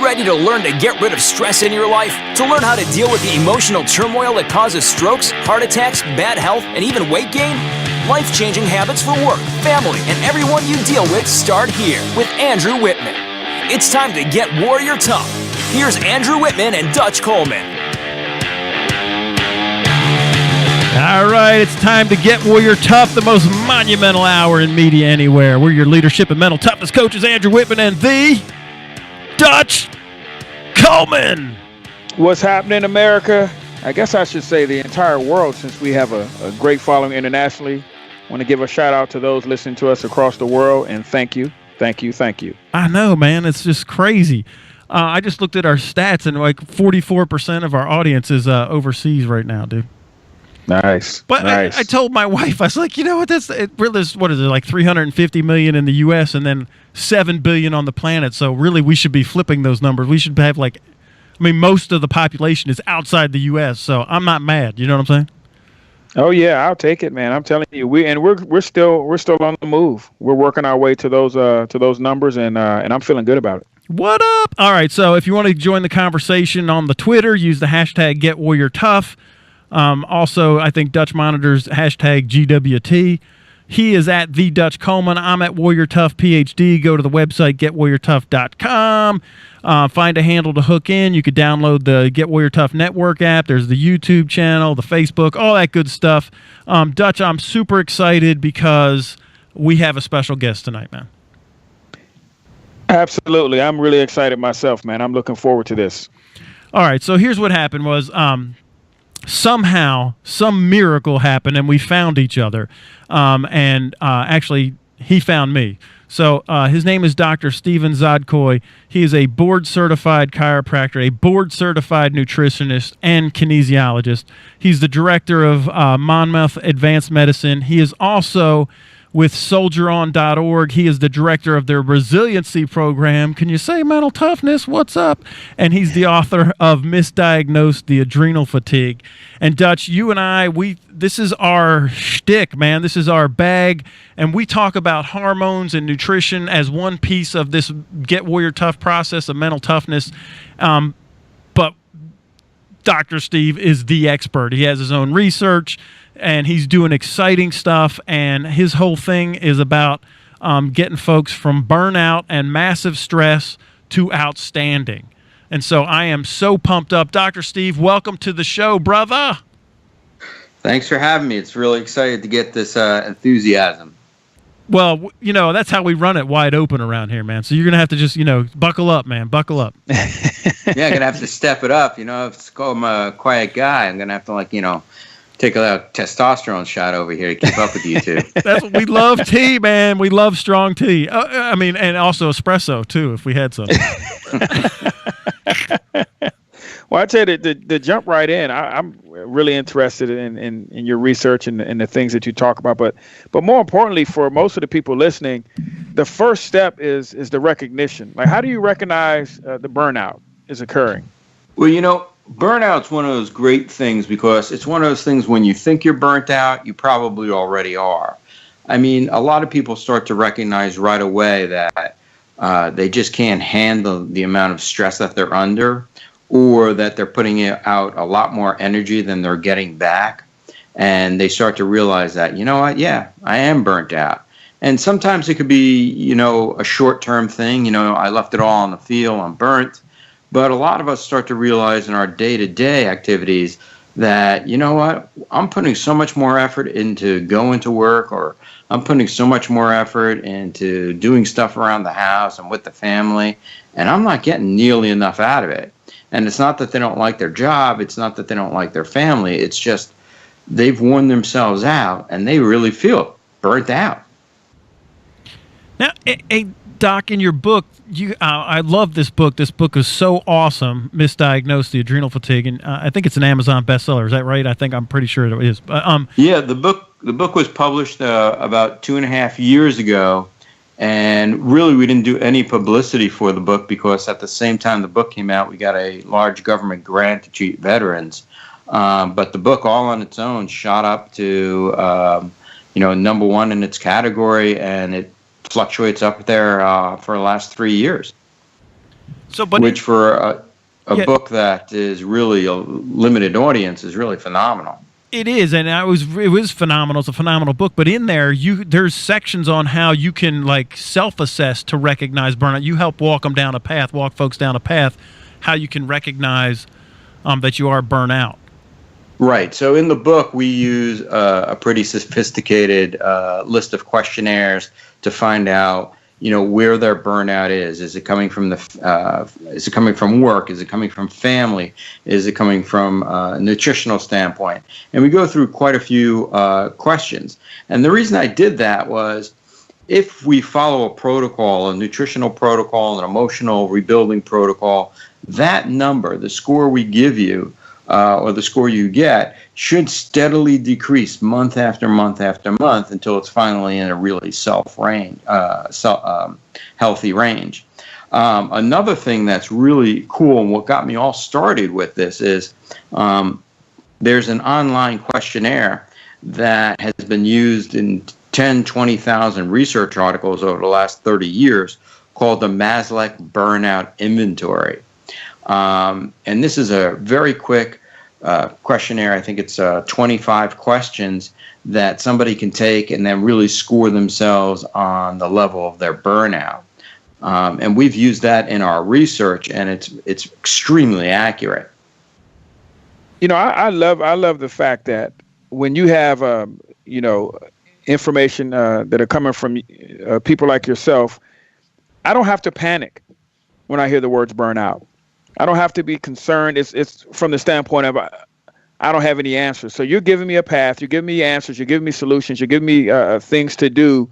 ready to learn to get rid of stress in your life? To learn how to deal with the emotional turmoil that causes strokes, heart attacks, bad health, and even weight gain? Life-changing habits for work, family, and everyone you deal with start here with Andrew Whitman. It's time to get warrior tough. Here's Andrew Whitman and Dutch Coleman. All right, it's time to get warrior tough, the most monumental hour in media anywhere. We're your leadership and mental toughness coaches, Andrew Whitman and the Dutch Coleman. What's happening, America? I guess I should say the entire world, since we have a great following internationally. I want to give a shout out to those listening to us across the world, and thank you. I know, man. It's just crazy. I just looked at our stats, and like 44% of our audience is overseas right now, dude. Nice. But nice. I told my wife, I was like, you know what? What is it, like 350 million in the U.S. and then 7 billion on the planet. So really, we should be flipping those numbers. We should have most of the population is outside the U.S. So I'm not mad. You know what I'm saying? Oh yeah, I'll take it, man. I'm telling you, we're still on the move. We're working our way to those numbers, and I'm feeling good about it. What up? All right. So if you want to join the conversation on the Twitter, use the hashtag #GetWarriorTough. Also, I think Dutch monitors hashtag GWT. He is at the Dutch Coleman. I'm at Warrior Tough PhD. Go to the website getwarriortough.com. Find a handle to hook in. You could download the Get Warrior Tough Network app. There's the YouTube channel, the Facebook, all that good stuff. Dutch, I'm super excited because we have a special guest tonight, man. Absolutely. I'm really excited myself, man. I'm looking forward to this. All right. So here's what happened was somehow some miracle happened and we found each other. Actually, he found me. So his name is Dr. Steven Zodkoy. He is a board-certified chiropractor, a board-certified nutritionist, and kinesiologist. He's the director of Monmouth Advanced Medicine. He is also with soldieron.org. He is the director of their resiliency program. Can you say mental toughness? What's up? And he's the author of Misdiagnosed the Adrenal Fatigue. And Dutch, you and I, this is our shtick, man. This is our bag. And we talk about hormones and nutrition as one piece of this Get Warrior Tough process of mental toughness. But Dr. Steve is the expert. He has his own research, and he's doing exciting stuff, and his whole thing is about getting folks from burnout and massive stress to outstanding. And so I am so pumped up. Dr. Steve, welcome to the show, brother. Thanks for having me. It's really excited to get this enthusiasm. Well, that's how we run it wide open around here, man. So you're going to have to just, buckle up, man. Buckle up. Yeah, I'm going to have to step it up. If I'm a quiet guy, I'm going to have to, take a testosterone shot over here to keep up with you two. That's what we love. Tea, man. We love strong tea. And also espresso too, if we had some. Well, I tell you, to jump right in, I'm really interested in your research and the things that you talk about. But more importantly, for most of the people listening, the first step is the recognition. Like, how do you recognize the burnout is occurring? Well, burnout's one of those great things because it's one of those things when you think you're burnt out, you probably already are. I mean, a lot of people start to recognize right away that they just can't handle the amount of stress that they're under, or that they're putting out a lot more energy than they're getting back. And they start to realize that, yeah, I am burnt out. And sometimes it could be, a short-term thing. I left it all on the field, I'm burnt. But a lot of us start to realize in our day-to-day activities that, I'm putting so much more effort into going to work, or I'm putting so much more effort into doing stuff around the house and with the family, and I'm not getting nearly enough out of it. And it's not that they don't like their job. It's not that they don't like their family. It's just they've worn themselves out, and they really feel burnt out. Now, Doc, in your book, I love this book. This book is so awesome, Misdiagnosed the Adrenal Fatigue, and I think it's an Amazon bestseller. Is that right? I'm pretty sure it is. Yeah, the book was published about 2.5 years ago, and really we didn't do any publicity for the book because at the same time the book came out, we got a large government grant to treat veterans. But the book, all on its own, shot up to number one in its category, and it fluctuates up there for the last 3 years. which for a book that is really a limited audience is really phenomenal. It is, and it was phenomenal. It's a phenomenal book, but in there, there's sections on how you can like self-assess to recognize burnout. You help walk folks down a path, how you can recognize that you are burnt out. Right. So in the book, we use a pretty sophisticated list of questionnaires to find out, where their burnout is. Is it coming from is it coming from work? Is it coming from family? Is it coming from a nutritional standpoint? And we go through quite a few questions. And the reason I did that was, if we follow a protocol, a nutritional protocol, an emotional rebuilding protocol, that number, the score we give you, or the score you get, should steadily decrease month after month after month until it's finally in a really healthy range. Another thing that's really cool, and what got me all started with this, is there's an online questionnaire that has been used in 10, 20,000 research articles over the last 30 years called the Maslach Burnout Inventory. And this is a very quick questionnaire. I think it's 25 questions that somebody can take and then really score themselves on the level of their burnout. And we've used that in our research, and it's extremely accurate. I love the fact that when you have information that are coming from people like yourself, I don't have to panic when I hear the words burnout. I don't have to be concerned. It's from the standpoint of I don't have any answers. So you're giving me a path. You're giving me answers. You're giving me solutions. You're giving me things to do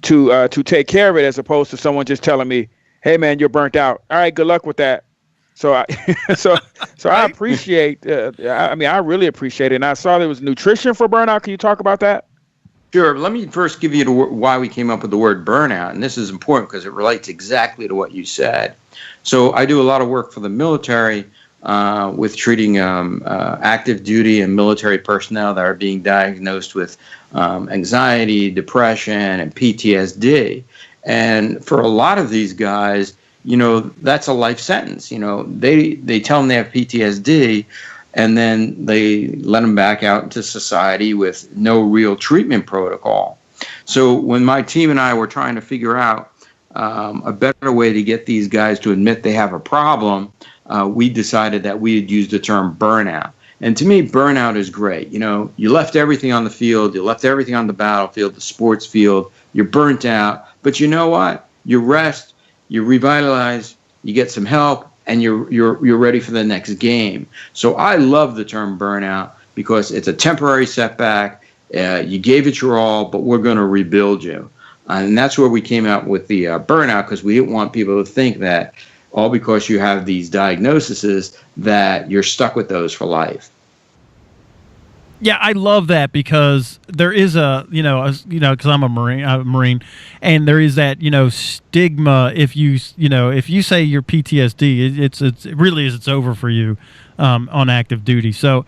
to take care of it, as opposed to someone just telling me, "Hey, man, you're burnt out. All right, good luck with that." So I I appreciate. I really appreciate it. And I saw there was nutrition for burnout. Can you talk about that? Sure. Let me first give you why we came up with the word burnout. And this is important because it relates exactly to what you said. So I do a lot of work for the military with treating active duty and military personnel that are being diagnosed with anxiety, depression, and PTSD. And for a lot of these guys, that's a life sentence. They tell them they have PTSD, and then they let them back out into society with no real treatment protocol. So when my team and I were trying to figure out a better way to get these guys to admit they have a problem, we decided that we'd use the term burnout. And to me, burnout is great. You left everything on the field, you left everything on the battlefield, the sports field, you're burnt out. But you know what? You rest, you revitalize, you get some help, and you're ready for the next game. So I love the term burnout because it's a temporary setback. You gave it your all, but we're going to rebuild you. And that's where we came out with the burnout, because we didn't want people to think that all because you have these diagnoses that you're stuck with those for life. Yeah, I love that, because there is because I'm a Marine, and there is that, stigma. If you say you're PTSD, it really is, it's over for you on active duty. So,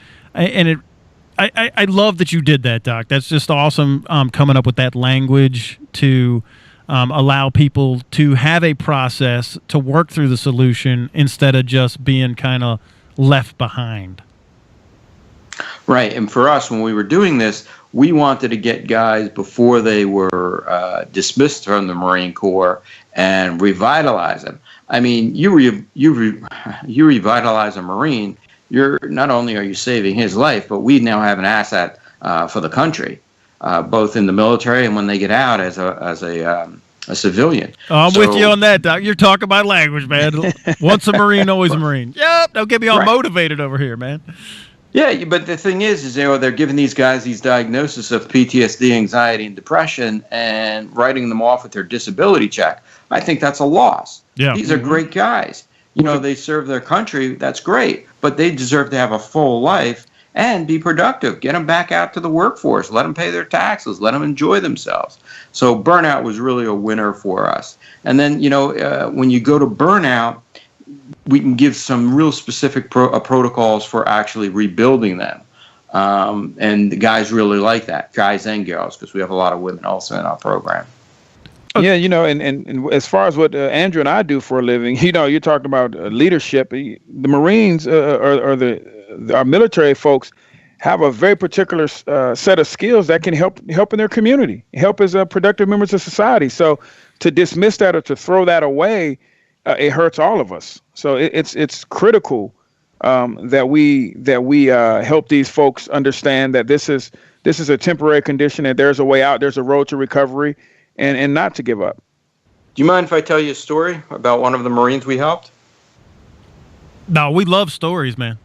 I love that you did that, Doc. That's just awesome. Coming up with that language to allow people to have a process to work through the solution instead of just being kind of left behind. Right. And for us, when we were doing this, we wanted to get guys before they were dismissed from the Marine Corps and revitalize them. I mean, you revitalize a Marine, you're not only are you saving his life, but we now have an asset for the country, both in the military and when they get out as a civilian. I'm with you on that, Doc. You're talking my language, man. Once a Marine, always a Marine. Yep. Don't get me all motivated over here, man. Yeah, but the thing is they're giving these guys these diagnoses of PTSD, anxiety, and depression, and writing them off with their disability check. I think that's a loss. Yeah. These are great guys. They serve their country. That's great. But they deserve to have a full life and be productive. Get them back out to the workforce. Let them pay their taxes. Let them enjoy themselves. So burnout was really a winner for us. And then, when you go to burnout, we can give some real specific protocols for actually rebuilding them. And the guys really like that, guys and girls, because we have a lot of women also in our program. Yeah, and as far as what Andrew and I do for a living, you're talking about leadership. The Marines or our military folks have a very particular set of skills that can help in their community, help as productive members of society. So to dismiss that or to throw that away, it hurts all of us. So it's critical that we help these folks understand that this is a temporary condition, that there's a way out, there's a road to recovery, and not to give up. Do you mind if I tell you a story about one of the Marines we helped? No, we love stories, man.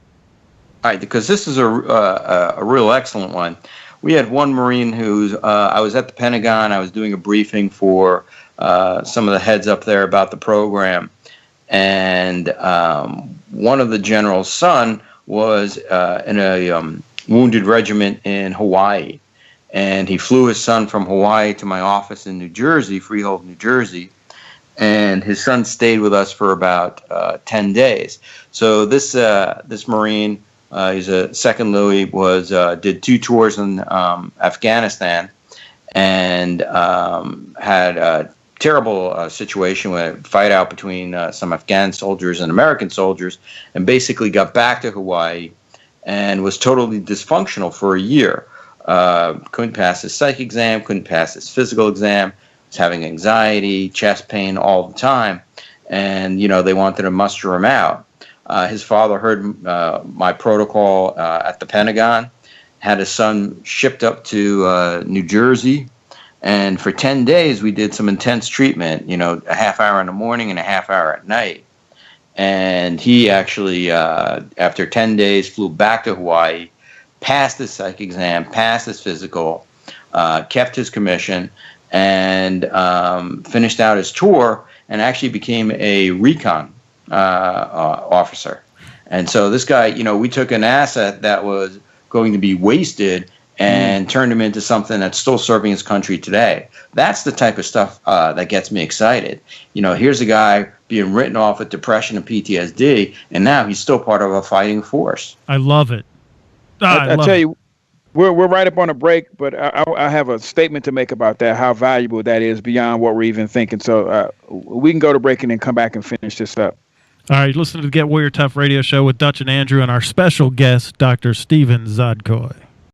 All right, because this is a real excellent one. We had one Marine who's, I was at the Pentagon, I was doing a briefing for some of the heads up there about the program, and one of the general's son was in a wounded regiment in Hawaii. And he flew his son from Hawaii to my office in New Jersey, Freehold, New Jersey. And his son stayed with us for about 10 days. So this Marine, he's a second Louis, did 2 tours in Afghanistan, and had a terrible situation with a fight out between some Afghan soldiers and American soldiers, and basically got back to Hawaii and was totally dysfunctional for a year. Couldn't pass his psych exam, couldn't pass his physical exam, was having anxiety, chest pain all the time, and they wanted to muster him out. His father heard my protocol at the Pentagon, had his son shipped up to New Jersey, and for 10 days we did some intense treatment, a half hour in the morning and a half hour at night. And he actually, after 10 days, flew back to Hawaii, passed his psych exam, passed his physical, kept his commission, and finished out his tour, and actually became a recon officer. And so this guy, we took an asset that was going to be wasted and turned him into something that's still serving his country today. That's the type of stuff that gets me excited. Here's a guy being written off with depression and PTSD, and now he's still part of a fighting force. I love it. I tell you, we're right up on a break, but I have a statement to make about that, how valuable that is beyond what we're even thinking. So we can go to break and then come back and finish this up. All right, listen to the Get Warrior Tough radio show with Dutch and Andrew and our special guest, Dr. Steven Zodkoy.